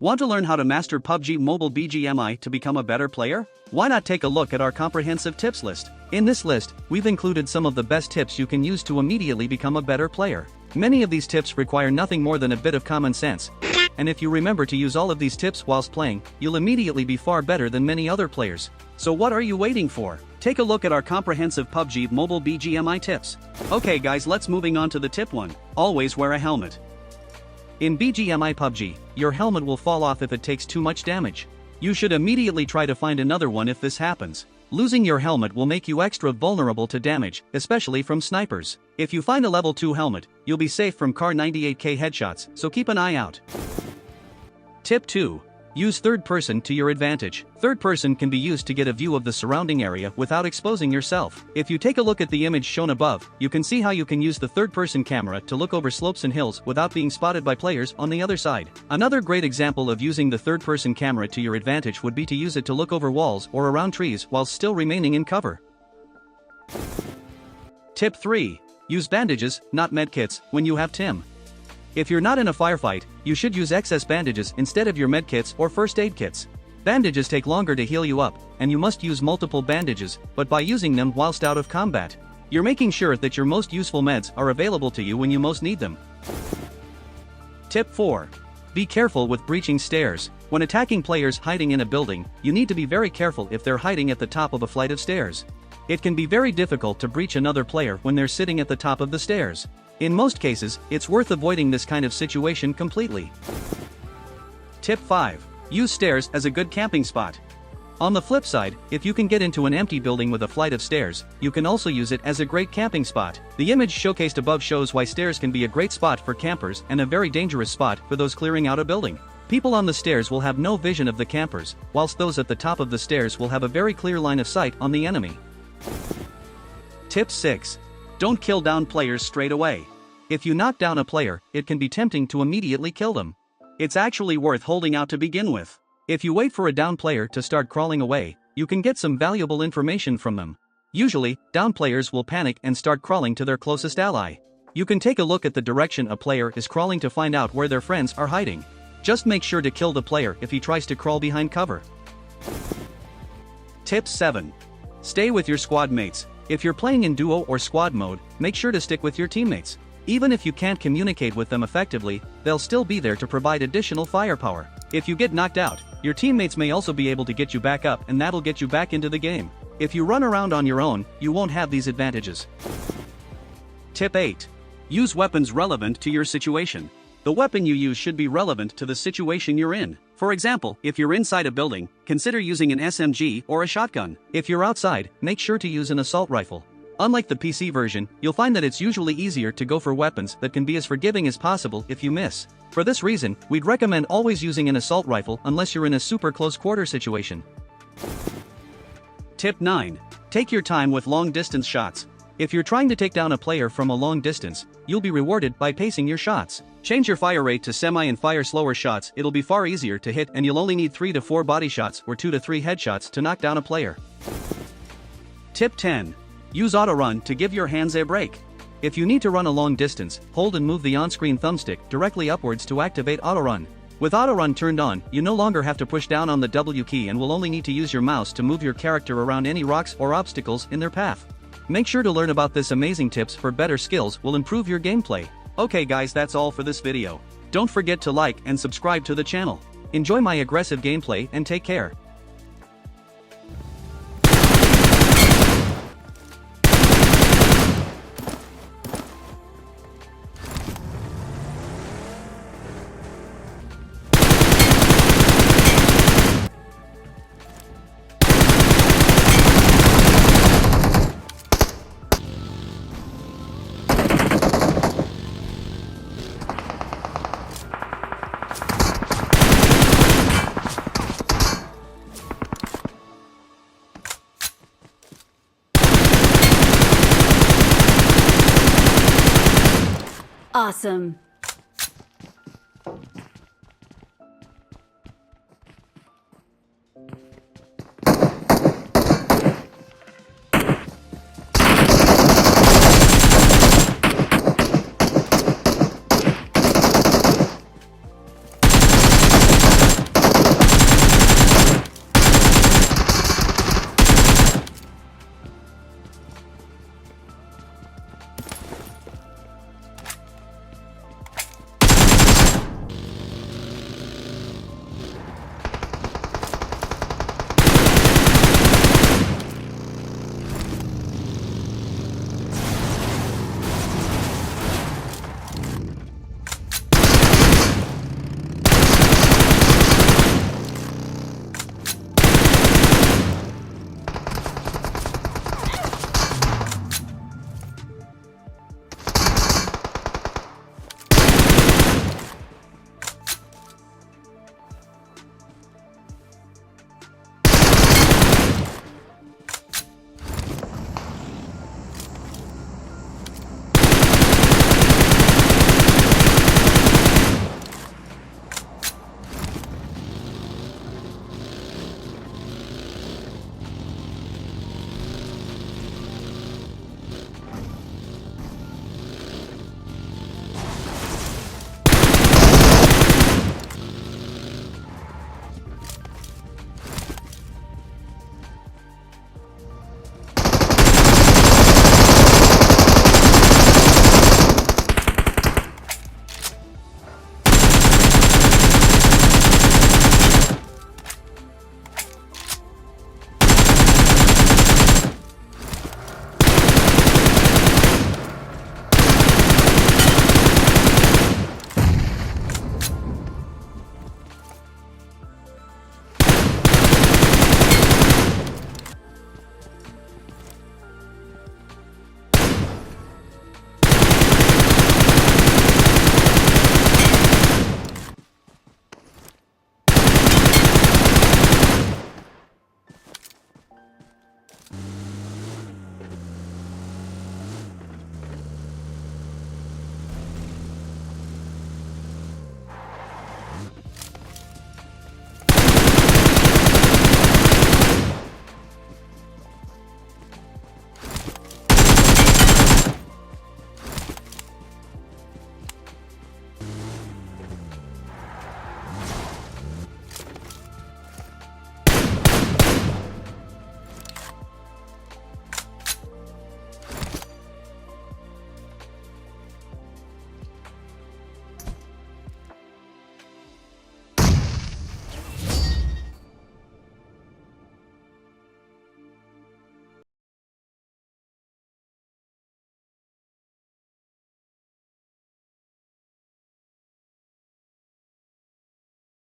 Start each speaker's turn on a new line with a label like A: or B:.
A: Want to learn how to master PUBG Mobile Bgmi to become a better player? Why not take a look at our comprehensive tips list? In this list, we've included some of the best tips you can use to immediately become a better player. Many of these tips require nothing more than a bit of common sense. And if you remember to use all of these tips whilst playing, you'll immediately be far better than many other players. So what are you waiting for? Take a look at our comprehensive PUBG Mobile Bgmi tips. Okay guys, let's moving on to the tip 1. Always wear a helmet. In Bgmi PUBG, your helmet will fall off if it takes too much damage. You should immediately try to find another one if this happens. Losing your helmet will make you extra vulnerable to damage, especially from snipers. If you find a level 2 helmet, you'll be safe from Kar 98k headshots, so keep an eye out. Tip 2. Use third person to your advantage. Third person can be used to get a view of the surrounding area without exposing yourself. If you take a look at the image shown above, you can see how you can use the third person camera to look over slopes and hills without being spotted by players on the other side. Another great example of using the third person camera to your advantage would be to use it to look over walls or around trees while still remaining in cover. Tip 3. Use bandages, not medkits, when you have TIM. If you're not in a firefight, you should use excess bandages instead of your medkits or first aid kits. Bandages take longer to heal you up, and you must use multiple bandages, but by using them whilst out of combat, you're making sure that your most useful meds are available to you when you most need them. Tip 4. Be careful with breaching stairs. When attacking players hiding in a building, you need to be very careful if they're hiding at the top of a flight of stairs. It can be very difficult to breach another player when they're sitting at the top of the stairs. In most cases, it's worth avoiding this kind of situation completely. Tip 5. Use stairs as a good camping spot. On the flip side, if you can get into an empty building with a flight of stairs, you can also use it as a great camping spot. The image showcased above shows why stairs can be a great spot for campers and a very dangerous spot for those clearing out a building. People on the stairs will have no vision of the campers, whilst those at the top of the stairs will have a very clear line of sight on the enemy. Tip 6. Don't kill down players straight away. If you knock down a player, it can be tempting to immediately kill them. It's actually worth holding out to begin with. If you wait for a down player to start crawling away, you can get some valuable information from them. Usually, down players will panic and start crawling to their closest ally. You can take a look at the direction a player is crawling to find out where their friends are hiding. Just make sure to kill the player if he tries to crawl behind cover. Tip 7. Stay with your squad mates. If you're playing in duo or squad mode, make sure to stick with your teammates. Even if you can't communicate with them effectively, they'll still be there to provide additional firepower. If you get knocked out, your teammates may also be able to get you back up, and that'll get you back into the game. If you run around on your own, you won't have these advantages. Tip 8. Use weapons relevant to your situation. The weapon you use should be relevant to the situation you're in. For example, if you're inside a building, consider using an SMG or a shotgun. If you're outside, make sure to use an assault rifle. Unlike the PC version, you'll find that it's usually easier to go for weapons that can be as forgiving as possible if you miss. For this reason, we'd recommend always using an assault rifle unless you're in a super close quarter situation. Tip 9. Take your time with long distance shots. If you're trying to take down a player from a long distance, you'll be rewarded by pacing your shots. Change your fire rate to semi and fire slower shots. It'll be far easier to hit, and you'll only need 3 to 4 body shots or 2 to 3 headshots to knock down a player. Tip 10. Use auto run to give your hands a break. If you need to run a long distance, hold and move the on-screen thumbstick directly upwards to activate auto run. With auto run turned on, you no longer have to push down on the W key and will only need to use your mouse to move your character around any rocks or obstacles in their path. Make sure to learn about this amazing tips for better skills will improve your gameplay. Okay guys, that's all for this video. Don't forget to like and subscribe to the channel. Enjoy my aggressive gameplay and take care.
B: Awesome.